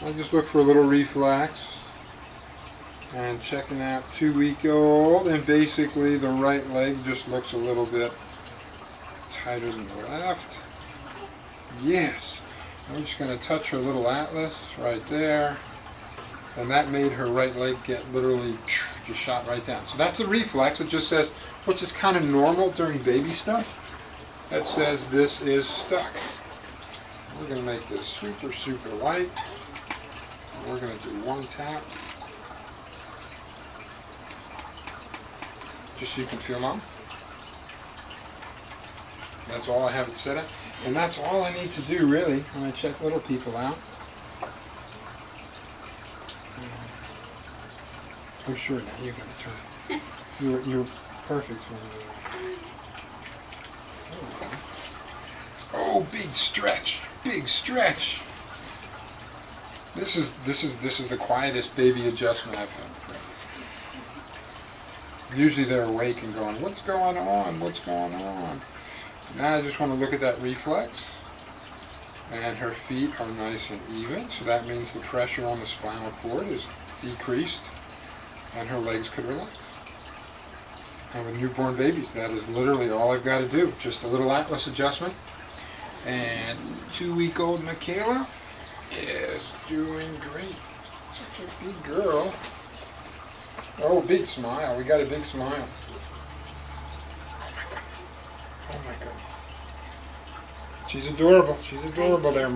I just look for a little reflex. And checking out 2-week-old, and basically the right leg just looks a little bit tighter than the left. Yes. I'm just going to touch her little atlas right there. And that made her right leg get literally just shot right down. So that's a reflex. It just says, which is kind of normal during baby stuff. That says this is stuck. We're going to make this super, super light. We're going to do one tap. Just so you can feel Mom. That's all I have it set at. And that's all I need to do really when I check little people out. Oh sure, now you're going to turn. You're perfect for me. Oh, big stretch. Big stretch. This is the quietest baby adjustment I've had. Usually they're awake and going, what's going on? What's going on? Now I just want to look at that reflex. And her feet are nice and even, so that means the pressure on the spinal cord is decreased and her legs could relax. And with newborn babies, that is literally all I've got to do. Just a little atlas adjustment. And 2-week-old Michaela is doing great. Such a big girl. Oh, big smile. We got a big smile. Oh my goodness. Oh my goodness. She's adorable. She's adorable there.